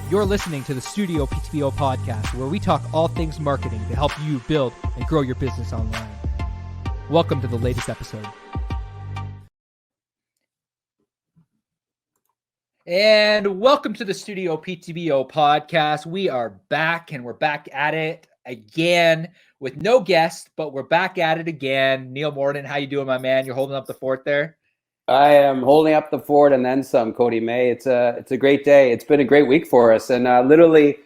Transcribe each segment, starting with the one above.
You're listening to the StudioPTBO podcast, where we talk all things marketing to help you build and grow your business online. Welcome to the latest episode. And welcome to the StudioPTBO podcast. We are back, and we're back at it again with no guest, but we're back at it again. Neil Morden, how you doing, my man? You're holding up the fort there? I am holding up the fort and then some, Cody May. It's a great day. It's been a great week for us. And literally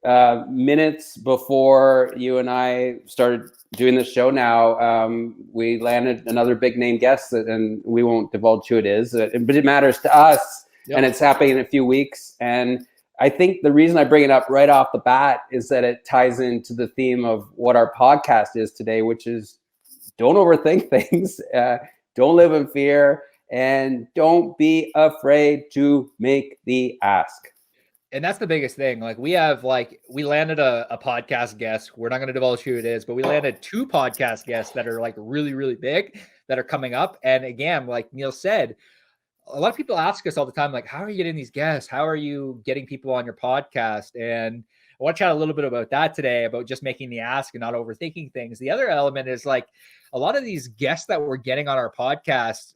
minutes before you and I started doing this show now, we landed another big name guest, and we won't divulge who it is, but it matters to us. Yep. And it's happening in a few weeks. And I think the reason I bring it up right off the bat is that it ties into the theme of what our podcast is today, which is don't overthink things, don't live in fear, and don't be afraid to make the ask. And that's the biggest thing. We landed a podcast guest. We're not going to divulge who it is, but we landed two podcast guests that are really, really big that are coming up. And again, like Neil said, a lot of people ask us all the time, how are you getting these guests? How are you getting people on your podcast? And I want to chat a little bit about that today, about just making the ask and not overthinking things. The other element is a lot of these guests that we're getting on our podcast,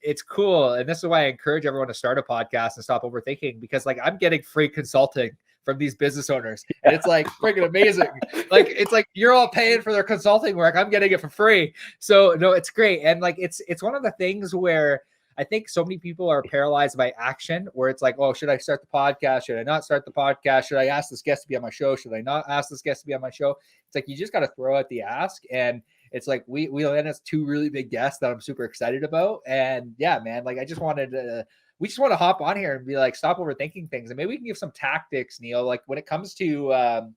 it's cool. And this is why I encourage everyone to start a podcast and stop overthinking, because I'm getting free consulting from these business owners. And it's freaking amazing. It's you're all paying for their consulting work. I'm getting it for free. So no, it's great. And it's one of the things where I think so many people are paralyzed by action, where it's oh, should I start the podcast? Should I not start the podcast? Should I ask this guest to be on my show? Should I not ask this guest to be on my show? It's you just got to throw out the ask. And it's we landed two really big guests that I'm super excited about. And yeah, man, we just want to hop on here and be stop overthinking things. And maybe we can give some tactics, Neil, when it comes to,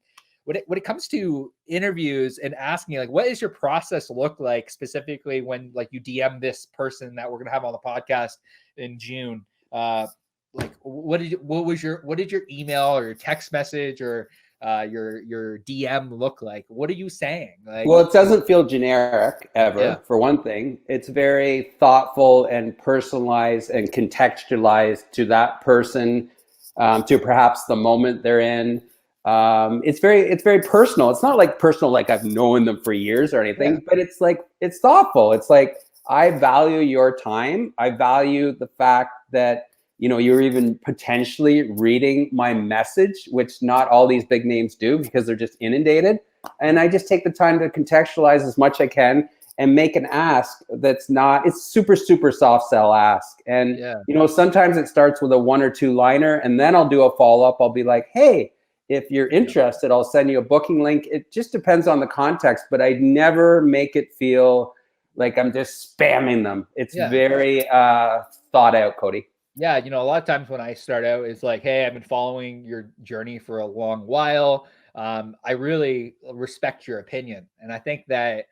when it comes to interviews and asking, what does your process look like specifically when you DM this person that we're going to have on the podcast in June? What did your email or your text message or your DM look like? What are you saying? Well, it doesn't feel generic ever. Yeah. For one thing, it's very thoughtful and personalized and contextualized to that person, to perhaps the moment they're in. It's very personal. It's not personal, I've known them for years or anything, but it's it's thoughtful. It's I value your time. I value the fact that, you're even potentially reading my message, which not all these big names do because they're just inundated. And I just take the time to contextualize as much I can and make an ask that's not, it's super, super soft sell ask. And, sometimes it starts with a 1 or 2 liner, and then I'll do a follow-up. I'll be hey, if you're interested, I'll send you a booking link. It just depends on the context, but I never make it feel like I'm just spamming them. It's very thought out, Cody. Yeah, a lot of times when I start out, it's hey, I've been following your journey for a long while. I really respect your opinion. And I think that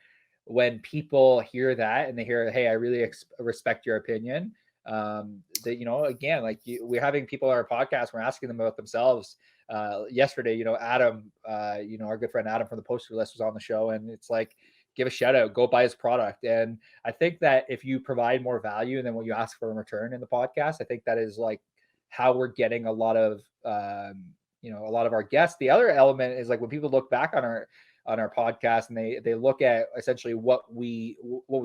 when people hear that and they hear, hey, I really respect your opinion, that, again, we're having people on our podcast, we're asking them about themselves. Yesterday, Adam, our good friend Adam from the Poster List was on the show, and it's give a shout out, go buy his product. And I think that if you provide more value than what you ask for in return in the podcast, I think that is how we're getting a lot of our guests. The other element is when people look back on our podcast and they look at essentially what we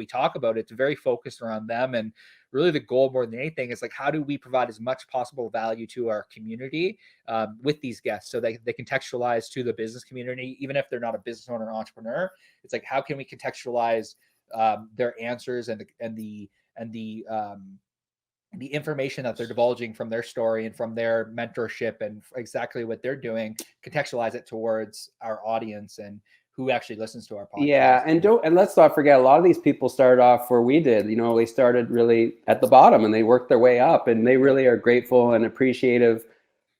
talk about, it's very focused around them. And really the goal more than anything is how do we provide as much possible value to our community with these guests, so they contextualize to the business community, even if they're not a business owner or entrepreneur. It's how can we contextualize their answers and the information that they're divulging from their story and from their mentorship and exactly what they're doing, contextualize it towards our audience and who actually listens to our podcast. Yeah, and let's not forget, a lot of these people started off where we did. They started really at the bottom and they worked their way up, and they really are grateful and appreciative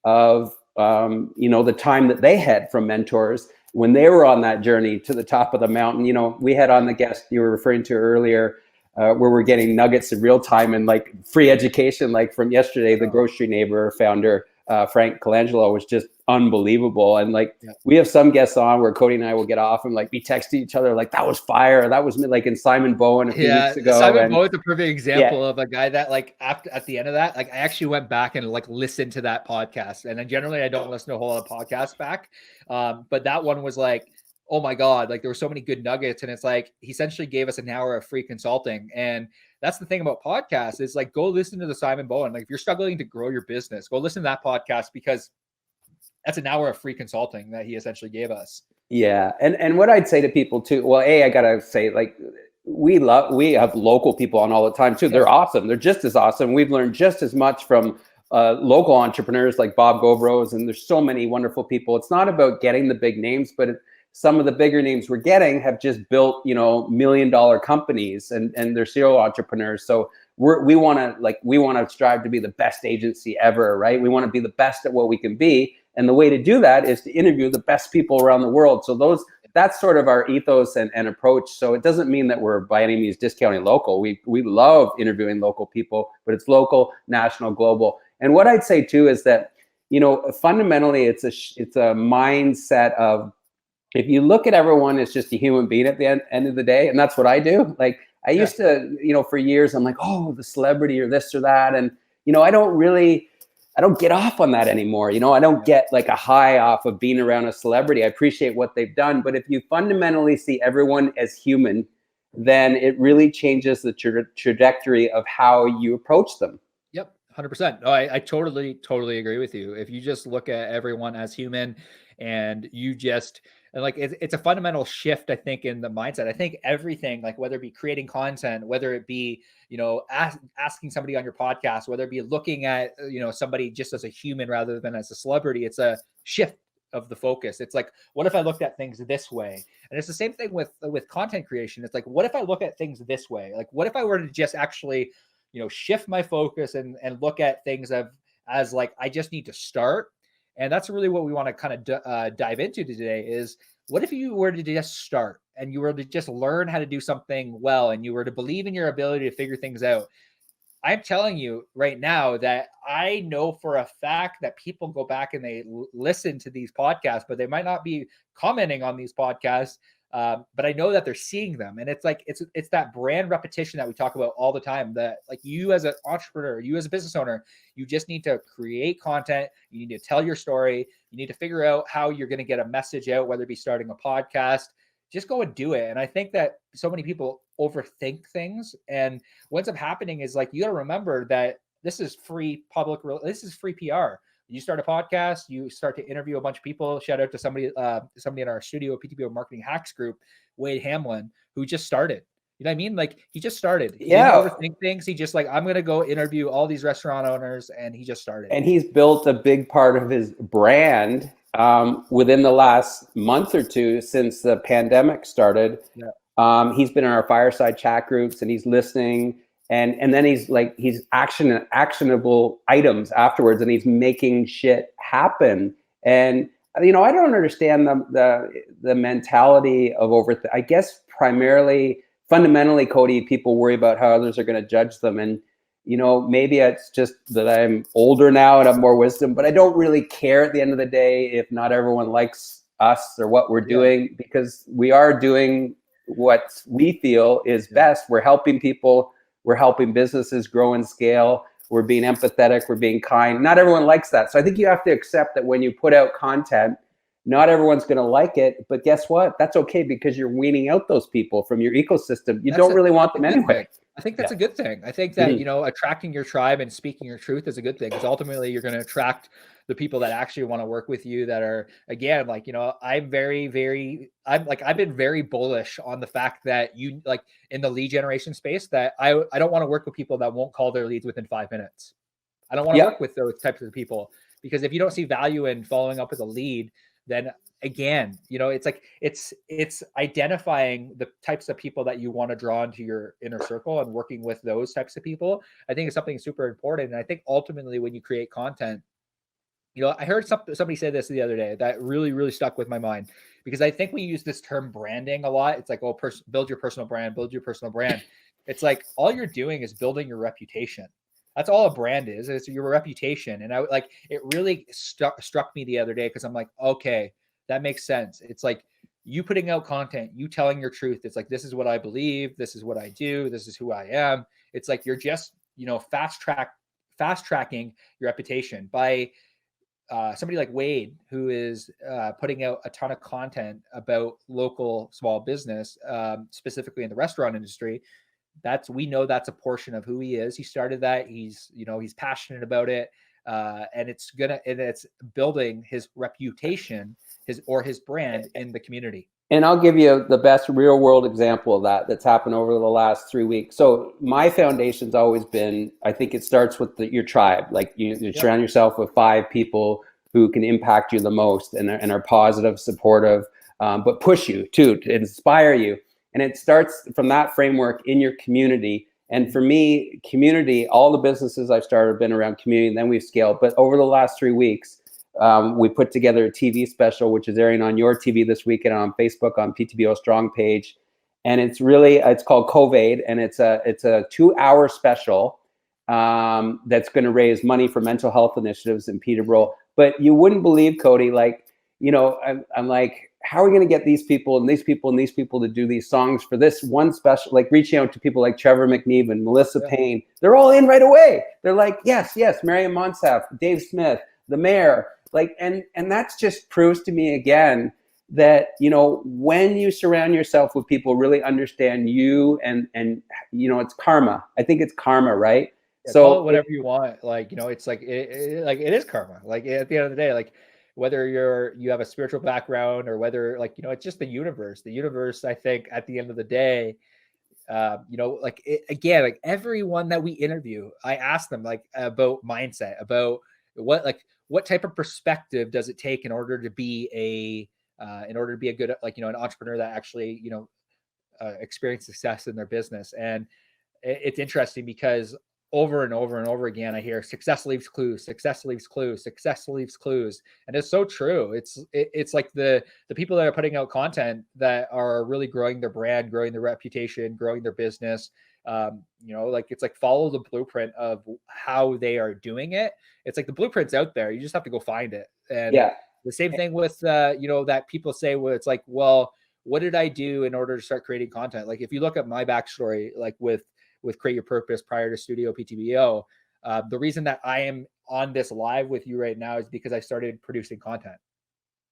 of the time that they had from mentors when they were on that journey to the top of the mountain. We had on the guest you were referring to earlier, where we're getting nuggets in real time and free education, from yesterday, the grocery neighbor founder Frank Colangelo was just unbelievable. And like, Yeah. we have some guests on where Cody and I will get off and like be texting each other like, that was fire. That was me, like in Simon Bowen a few weeks ago. Simon and Bowen's a perfect example of a guy that like after at the end of that, like I actually went back and like listened to that podcast. And then generally I don't listen to a whole lot of podcasts back. But that one was like, oh my God, like there were so many good nuggets. And it's like he essentially gave us an hour of free consulting. And that's the thing about podcasts is like, go listen to the Simon Bowen. Like if you're struggling to grow your business, go listen to that podcast because that's an hour of free consulting that he essentially gave us. Yeah. And what I'd say to people too, well, I gotta say, like, we have local people on all the time too. They're awesome. They're just as awesome. We've learned just as much from local entrepreneurs like Bob Govros, and there's so many wonderful people. It's not about getting the big names, but some of the bigger names we're getting have just built, $1 million companies and they're serial entrepreneurs. So we want to strive to be the best agency ever, right? We want to be the best at what we can be. And the way to do that is to interview the best people around the world. So that's sort of our ethos and approach. So it doesn't mean that we're by any means discounting local. We love interviewing local people, but it's local, national, global. And what I'd say too is that, fundamentally it's a mindset of, if you look at everyone as just a human being at the end of the day, and that's what I do. Like I used to, for years, I'm like, oh, the celebrity or this or that. And, I don't get off on that anymore. I don't get like a high off of being around a celebrity. I appreciate what they've done. But if you fundamentally see everyone as human, then it really changes the trajectory of how you approach them. Yep, 100%. No, I totally agree with you. If you just look at everyone as human and you just, and like it's a fundamental shift, I think, in the mindset. I think everything, like whether it be creating content, whether it be, asking somebody on your podcast, whether it be looking at, somebody just as a human rather than as a celebrity, it's a shift of the focus. It's like, what if I looked at things this way? And it's the same thing with content creation. It's like, what if I look at things this way? Like, what if I were to just actually shift my focus and look at things as like, I just need to start. And that's really what we want to kind of dive into today is, what if you were to just start and you were to just learn how to do something well, and you were to believe in your ability to figure things out? I'm telling you right now that I know for a fact that people go back and they listen to these podcasts, but they might not be commenting on these podcasts. But I know that they're seeing them, and it's like it's that brand repetition that we talk about all the time. That like you as an entrepreneur, you as a business owner, you just need to create content. You need to tell your story. You need to figure out how you're going to get a message out, whether it be starting a podcast. Just go and do it. And I think that so many people overthink things, and what ends up happening is like you got to remember that this is free this is free PR. You start a podcast, you start to interview a bunch of people. Shout out to somebody in our StudioPTBO marketing hacks group, Wade Hamlin, who just started. You know what I mean? Like he just started. He didn't overthink things. He just like, I'm going to go interview all these restaurant owners, and he just started. And he's built a big part of his brand within the last month or two since the pandemic started. Yeah. He's been in our fireside chat groups, and he's listening. And then he's actionable items afterwards, and he's making shit happen. And I don't understand the mentality of I guess primarily, fundamentally, Cody, people worry about how others are going to judge them. And maybe it's just that I'm older now and have more wisdom, but I don't really care at the end of the day if not everyone likes us or what we're doing, because we are doing what we feel is best. We're helping people. We're helping businesses grow and scale. We're being empathetic. We're being kind. Not everyone likes that. So I think you have to accept that when you put out content, not everyone's going to like it. But guess what? That's okay, because you're weaning out those people from your ecosystem. You don't really want them anyway. I think that's a good thing. I think that, attracting your tribe and speaking your truth is a good thing, because ultimately you're going to attract the people that actually want to work with you, that are, again, like, I've been very bullish on the fact that you, like, in the lead generation space, that I don't want to work with people that won't call their leads within 5 minutes. I don't want to work with those types of people, because if you don't see value in following up with a lead, then again, it's like, it's identifying the types of people that you want to draw into your inner circle and working with those types of people. I think it's something super important. And I think ultimately when you create content, I heard somebody say this the other day that really, really stuck with my mind, because I think we use this term branding a lot. It's like, oh, build your personal brand, build your personal brand. It's like, all you're doing is building your reputation. That's all a brand is. It's your reputation. And I like, it really struck me the other day, because I'm like, okay, that makes sense. It's like you putting out content, you telling your truth. It's like, this is what I believe. This is what I do. This is who I am. It's like, you're just, fast tracking your reputation by somebody like Wade, who is putting out a ton of content about local small business, specifically in the restaurant industry. We know that's a portion of who he is. He started that. He's passionate about it, and it's building his reputation, his brand in the community. And I'll give you the best real world example of that's happened over the last 3 weeks. So my foundation's always been, I think it starts with your tribe. Like you surround yourself with 5 people who can impact you the most and are positive, supportive, but push you too, to inspire you. And it starts from that framework in your community. And for me, community, all the businesses I've started have been around community, and then we've scaled. But over the last 3 weeks, we put together a TV special, which is airing on your TV this weekend on Facebook, on PTBO Strong page. And it's called COVID, and it's a 2-hour special that's going to raise money for mental health initiatives in Peterborough. But you wouldn't believe, Cody, like, I'm like, how are we going to get these people and these people and these people to do these songs for this one special, like reaching out to people like Trevor McNeven, Melissa Payne. They're all in right away. They're like, yes, Mariam Monsaf, Dave Smith, the mayor. Like, and that's just proves to me again that, when you surround yourself with people who really understand you and it's karma. I think it's karma, right? Yeah, so call it whatever you want. Like, it's like, it is karma. Like at the end of the day, like whether you have a spiritual background or whether it's just the universe. The universe, I think at the end of the day, again, like everyone that we interview, I ask them like about mindset, about what type of perspective does it take in order to be a good, an entrepreneur that actually, experience success in their business. And it's interesting because over and over and over again, I hear success leaves clues, success leaves clues, success leaves clues. And it's so true. It's like the people that are putting out content that are really growing their brand, growing their reputation, growing their business. It's like follow the blueprint of how they are doing it. It's like the blueprint's out there. You just have to go find it. And the same thing with, that people say, where it's like, well, what did I do in order to start creating content? Like if you look at my backstory, like with Create Your Purpose prior to StudioPTBO, the reason that I am on this live with you right now is because I started producing content.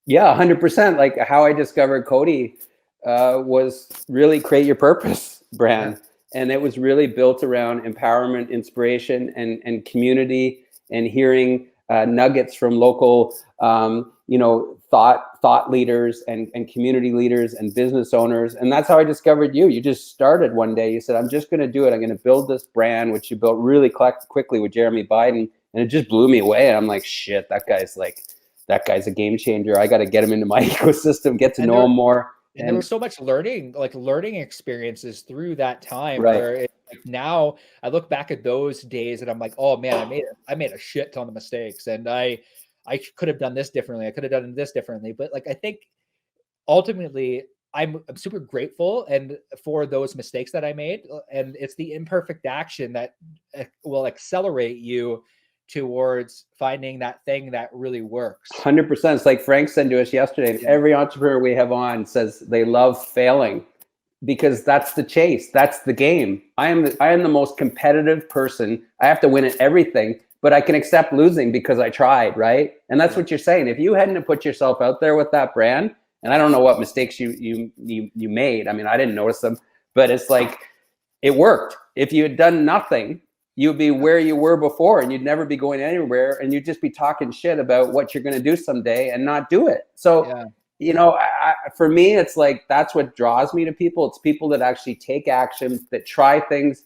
Yeah, 100%. Like how I discovered Cody was really Create Your Purpose brand. Yeah. And it was really built around empowerment, inspiration, and community, and hearing nuggets from local, thought leaders and community leaders and business owners. And that's how I discovered you. You just started one day. You said, I'm just going to do it. I'm going to build this brand, which you built really quickly with Jeremy Buidling. And it just blew me away. And I'm like, shit, that guy's a game changer. I got to get him into my ecosystem, get to know him more. And there was so much learning experiences through that time, right. Where now I look back at those days and I'm like, oh man, I made a shit ton of mistakes, and I could have done this differently. I could have done this differently. But I think ultimately I'm super grateful and for those mistakes that I made. And it's the imperfect action that will accelerate you towards finding that thing that really works. 100%. It's like Frank said to us yesterday, every entrepreneur we have on says they love failing because that's the chase. That's the game. I am the most competitive person. I have to win at everything, but I can accept losing because I tried, right? And that's what you're saying. If you hadn't put yourself out there with that brand, and I don't know what mistakes you made. I mean, I didn't notice them, but it's like it worked. If you had done nothing, you'd be where you were before, and you'd never be going anywhere, and you'd just be talking shit about what you're going to do someday and not do it. So, for me, it's like that's what draws me to people. It's people that actually take action, that try things.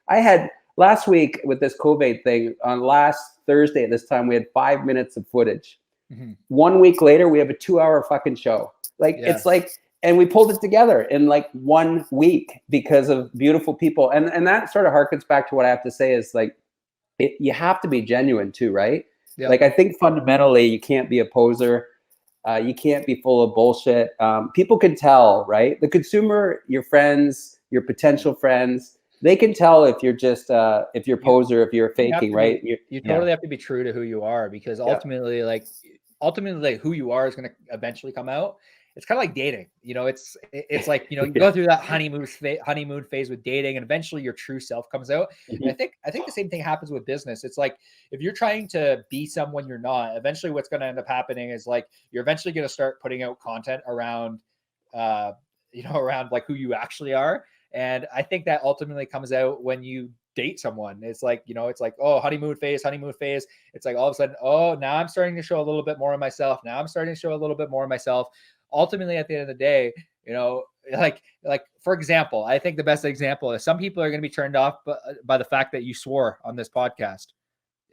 I had last week with this COVID thing, on last Thursday at this time, we had 5 minutes of footage. Mm-hmm. 1 week later, we have a 2-hour fucking show. It's like, and we pulled it together in 1 week because of beautiful people. And that sort of harkens back to what I have to say is you have to be genuine too, right? Yeah. I think fundamentally you can't be a poser. You can't be full of bullshit. People can tell, right? The consumer, your friends, your potential friends, they can tell if you're just if you're poser, if you're faking, right? You totally have to be true to who you are, because ultimately, like who you are is going to eventually come out. It's kind of like dating, you know. It's like, you know, you go through that honeymoon phase with dating, and eventually your true self comes out. And I think the same thing happens with business. It's like, if you're trying to be someone you're not, eventually what's going to end up happening is like you're eventually going to start putting out content around, around like who you actually are. And I think that ultimately comes out when you date someone. It's like, you know, it's like, oh, honeymoon phase. It's like all of a sudden, oh, now I'm starting to show a little bit more of myself. Ultimately, at the end of the day, you know, like for example, I think the best example is some people are going to be turned off by the fact that you swore on this podcast.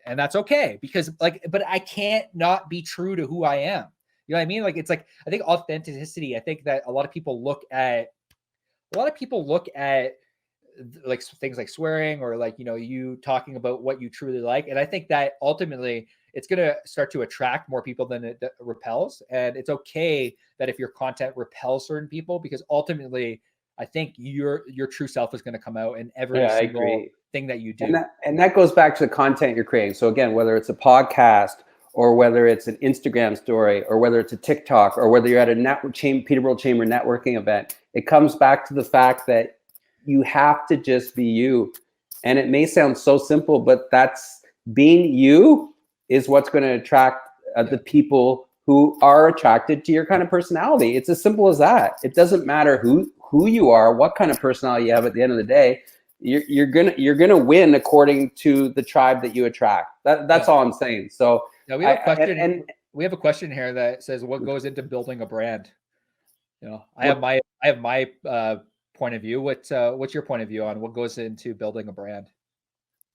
And that's okay, because but I can't not be true to who I am. You know what I mean? Like, it's like, I think authenticity, I think that a lot of people look at like things like swearing, or like, you know, you talking about what you truly like. And I think that ultimately it's going to start to attract more people than it repels. And it's okay that if your content repels certain people, because ultimately I think your true self is going to come out in every single thing that you do. And that goes back to the content you're creating. So again, whether it's a podcast, or whether it's an Instagram story, or whether it's a TikTok, or whether you're at a Peterborough Chamber networking event, it comes back to the fact that you have to just be you. And it may sound so simple, but that's being you is what's going to attract the people who are attracted to your kind of personality. It's as simple as that. It doesn't matter who you are, what kind of personality you have. At the end of the day, you're gonna win according to the tribe that you attract. That's all I'm saying. So now we have a question. We have a question here that says, what goes into building a brand? You know, I have my point of view. What's your point of view on what goes into building a brand?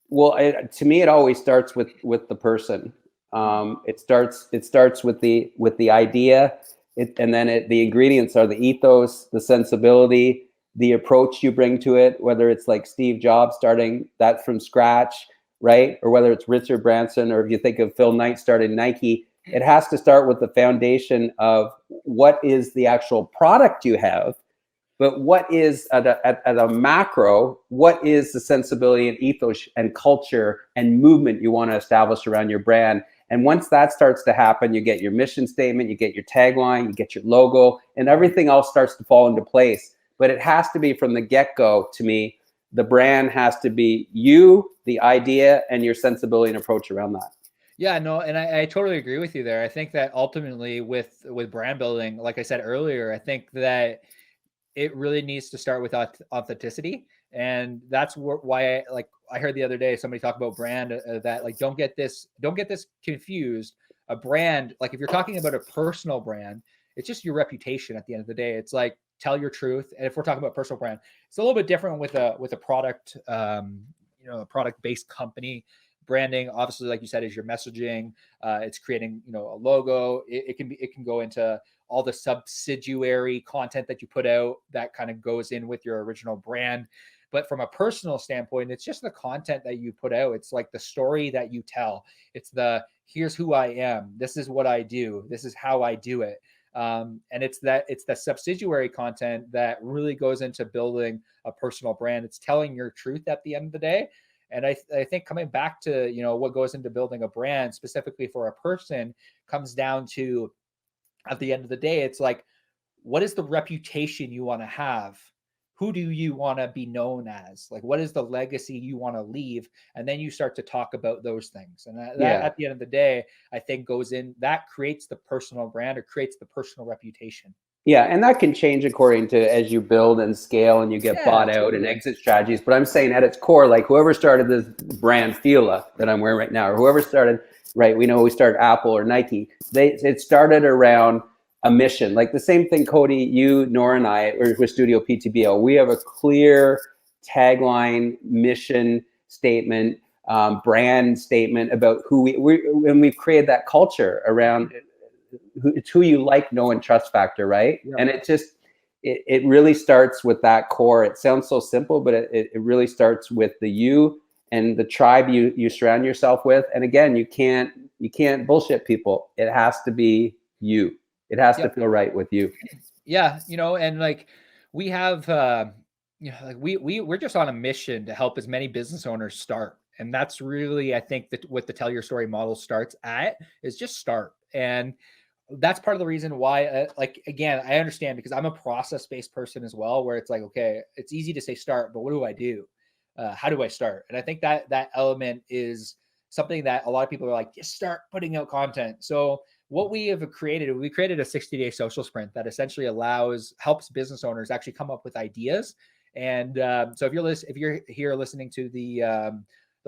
Well, to me, it always starts with the person. It starts with the idea, and then the ingredients are the ethos, the sensibility, the approach you bring to it. Whether it's like Steve Jobs starting that from scratch, right? Or whether it's Richard Branson, or if you think of Phil Knight starting Nike, it has to start with the foundation of what is the actual product you have, but what is at a macro, what is the sensibility and ethos and culture and movement you want to establish around your brand. And once that starts to happen, you get your mission statement, you get your tagline, you get your logo, and everything else starts to fall into place. But it has to be from the get-go, to me, the brand has to be you, the idea, and your sensibility and approach around that. Yeah, no, and I totally agree with you there. I think that ultimately with brand building, like I said earlier, I think that it really needs to start with authenticity. And that's why I heard the other day somebody talk about brand, that like, don't get this confused. A brand, like if you're talking about a personal brand, it's just your reputation at the end of the day. It's like, tell your truth. And if we're talking about personal brand, it's a little bit different with a product, a product-based company. Branding, obviously, like you said, is your messaging. It's creating, a logo. It can go into all the subsidiary content that you put out that kind of goes in with your original brand. But from a personal standpoint, it's just the content that you put out. It's like the story that you tell. It's here's who I am. This is what I do. This is how I do it. And it's the subsidiary content that really goes into building a personal brand. It's telling your truth at the end of the day. And I think coming back to, what goes into building a brand specifically for a person comes down to, at the end of the day, it's like, what is the reputation you want to have? Who do you want to be known as? Like, what is the legacy you want to leave? And then you start to talk about those things. And that at the end of the day, I think that creates the personal brand, or creates the personal reputation. Yeah, and that can change according to as you build and scale and you get bought out and exit strategies. But I'm saying at its core, like whoever started this brand Fila that I'm wearing right now, or whoever started, right, we started Apple or Nike, it started around a mission. Like the same thing, Cody, you, Nora, and I, or with StudioPTBO, we have a clear tagline, mission statement, brand statement about who and we've created that culture around it's who you like, know, and trust factor, right? Yeah. And it really starts with that core. It sounds so simple, but it really starts with the you and the tribe you surround yourself with. And again, you can't bullshit people. It has to be you. It has to feel right with you. Yeah, and like we have Yeah, like we're just on a mission to help as many business owners start. And that's really, I think, that what the tell your story model starts at is just start. And that's part of the reason why, like, again, I understand because I'm a process-based person as well, where it's like, okay, it's easy to say start, but what do I do? How do I start? And I think that that element is something that a lot of people are like, just start putting out content. So what we created a 60-day social sprint that essentially helps business owners actually come up with ideas. And so if you're here listening to the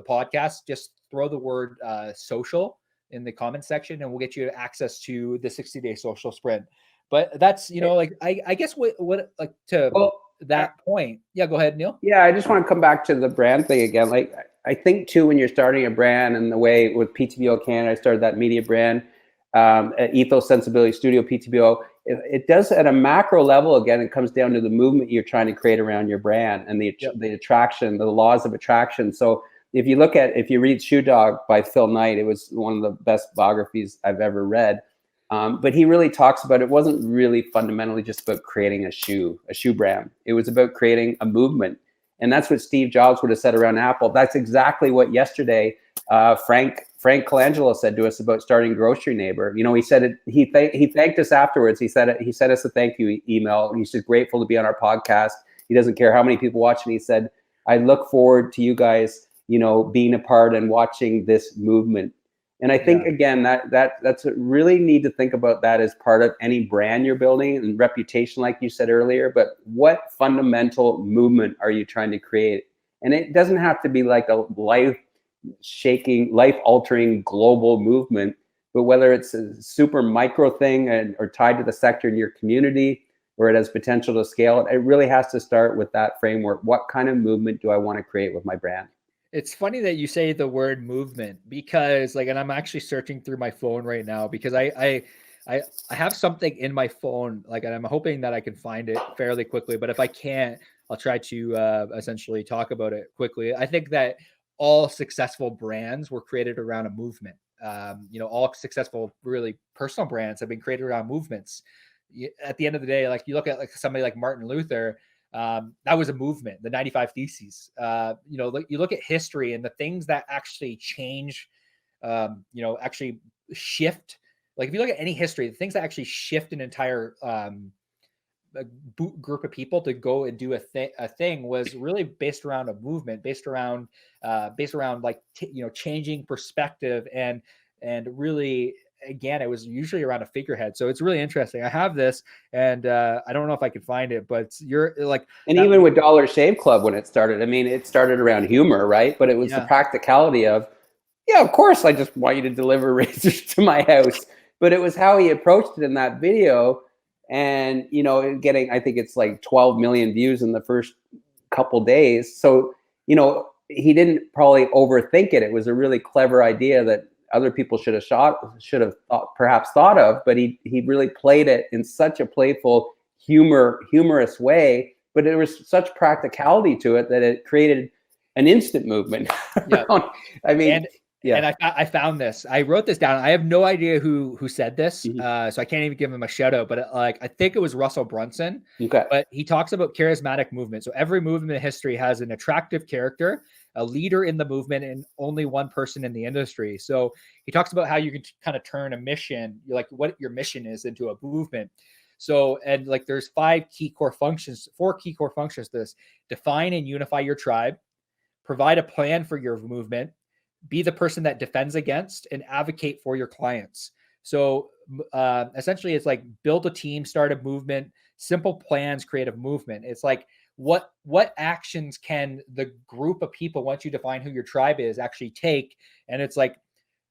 podcast, just throw the word social in the comments section, and we'll get you access to the 60-day social sprint. But that's, like, I guess what like to Well, that point. Yeah, go ahead, Neil. yeah, I just want to come back to the brand thing again. Like, I think too, when you're starting a brand, and the way with PTBO Canada, I started that media brand, at Ethos Sensibility Studio PTBO. It does at a macro level. Again, it comes down to the movement you're trying to create around your brand and the attraction, the laws of attraction. So if you read Shoe Dog by Phil Knight, it was one of the best biographies I've ever read. But he really talks about, it wasn't really fundamentally just about creating a shoe brand. It was about creating a movement. And that's what Steve Jobs would have said around Apple. That's exactly what yesterday Frank Colangelo said to us about starting Grocery Neighbor. He said it. He thanked us afterwards. He sent us a thank you email. He's just grateful to be on our podcast. He doesn't care how many people watch. And he said, "I look forward to you guys, being a part and watching this movement." And I think again that's really need to think about that as part of any brand you're building, and reputation, like you said earlier. But what fundamental movement are you trying to create? And it doesn't have to be like a life-shaking, life-altering global movement, but whether it's a super micro thing or tied to the sector in your community, or it has potential to scale, it really has to start with that framework. What kind of movement do I want to create with my brand? It's funny that you say the word movement, because and I'm actually searching through my phone right now because I have something in my phone, and I'm hoping that I can find it fairly quickly. But if I can't, I'll try to essentially talk about it quickly. I think that all successful brands were created around a movement. All successful, really personal brands have been created around movements. At the end of the day, like you look at somebody like Martin Luther. That was a movement, the 95 Theses. You look at history and the things that actually change, actually shift. Like if you look at any history, the things that actually shift an entire group of people to go and do a thing was really based around a movement, based around changing perspective and really, again, it was usually around a figurehead. So it's really interesting. I have this, and I don't know if I can find it, but you're like, and even with Dollar Shave Club, when it started, I mean, it started around humor, right? But it was the practicality of, yeah, of course, I just want you to deliver razors to my house. But it was how he approached it in that video. And, getting, I think it's like 12 million views in the first couple days. So, he didn't probably overthink it. It was a really clever idea that other people should have perhaps thought of, but he really played it in such a playful, humorous way. But there was such practicality to it that it created an instant movement. Yeah. I mean, and I found this. I wrote this down. I have no idea who said this, so I can't even give him a shout out. But I think it was Russell Brunson. Okay. But he talks about charismatic movement. So every movement in history has an attractive character, a leader in the movement, and only one person in the industry. So he talks about how you can kind of turn a mission, like what your mission is, into a movement. So, and there's four key core functions to this: define and unify your tribe, provide a plan for your movement, be the person that defends against, and advocate for your clients. So essentially, it's like build a team, start a movement. Simple plans create a movement. It's like what actions can the group of people, once you define who your tribe is, actually take? And it's like,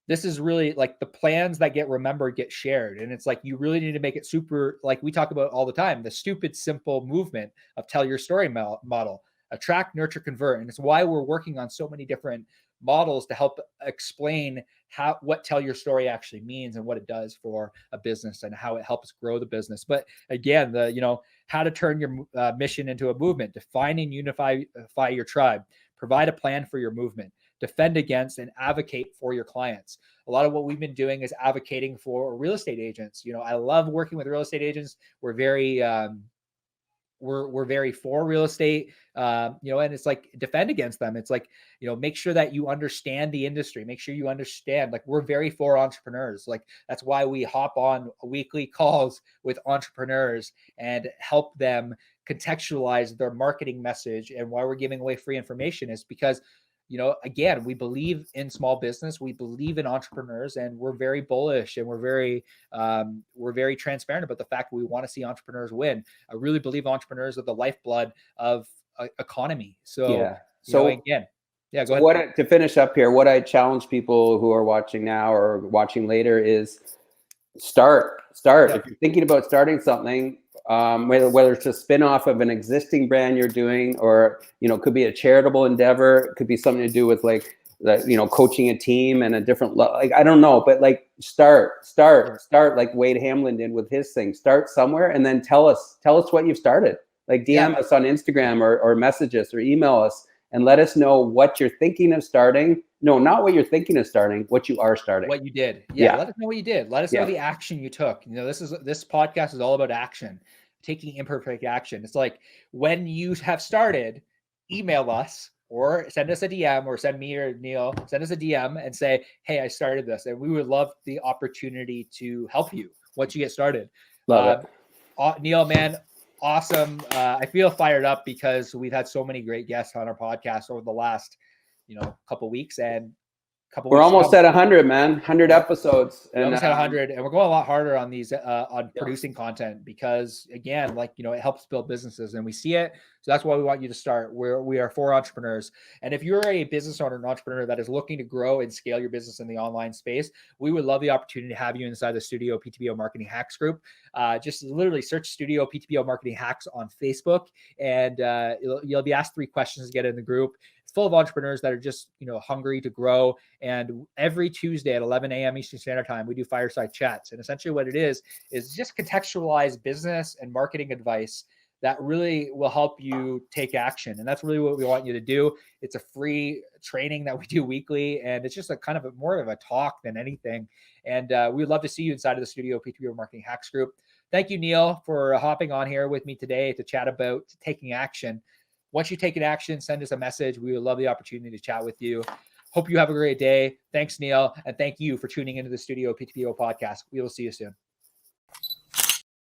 this is really like the plans that get remembered get shared. And it's like, you really need to make it super, like we talk about all the time, the stupid, simple movement of tell your story model: attract, nurture, convert. And it's why we're working on so many different models to help explain what tell your story actually means and what it does for a business and how it helps grow the business. But again, how to turn your mission into a movement: define and unify your tribe, provide a plan for your movement, defend against, and advocate for your clients. A lot of what we've been doing is advocating for real estate agents. I love working with real estate agents. We're very we're very for real estate, and it's like defend against them. It's like, make sure that you understand the industry, make sure you understand, like, we're very for entrepreneurs. Like, that's why we hop on weekly calls with entrepreneurs and help them contextualize their marketing message. And why we're giving away free information is because, again, we believe in small business, we believe in entrepreneurs, and we're very bullish, and we're very transparent about the fact that we want to see entrepreneurs win. I really believe entrepreneurs are the lifeblood of economy. So, again, go ahead. To finish up here, what I challenge people who are watching now or watching later is start. If you're thinking about starting something, whether it's a spin-off of an existing brand you're doing, or, it could be a charitable endeavor, it could be something to do with like, coaching a team and a different, like, I don't know, but like start like Wade Hamlin did with his thing. Start somewhere and then tell us what you've started. Like DM us on Instagram or message us or email us and let us know what you're thinking of starting. No, not what you're thinking of starting, what you are starting. What you did. Let us know what you did. Let us know the action you took. This podcast is all about action, taking imperfect action. It's like, when you have started, email us or send us a DM, or send me or Neil, send us a DM and say, hey, I started this. And we would love the opportunity to help you once you get started. Love it. Neil, man, awesome. I feel fired up because we've had so many great guests on our podcast over the last, couple weeks, and we're almost at 100, man. 100 episodes. We almost had 100, and we're going a lot harder on these, on producing content, because again, like, it helps build businesses, and we see it. So that's why we want you to start. We are for entrepreneurs. And if you're a business owner, an entrepreneur that is looking to grow and scale your business in the online space, we would love the opportunity to have you inside the Studio PTBO Marketing Hacks group. Just literally search Studio PTBO Marketing Hacks on Facebook, and you'll be asked 3 questions to get in the group. It's full of entrepreneurs that are just, hungry to grow. And every Tuesday at 11 a.m. Eastern Standard Time, we do fireside chats. And essentially what it is just contextualized business and marketing advice that really will help you take action. And that's really what we want you to do. It's a free training that we do weekly, and it's just a kind of more of a talk than anything. And we would love to see you inside of the Studio PTBO Marketing Hacks group. Thank you, Neil, for hopping on here with me today to chat about taking action. Once you take an action, send us a message. We would love the opportunity to chat with you. Hope you have a great day. Thanks, Neil. And thank you for tuning into the Studio PTBO podcast. We will see you soon.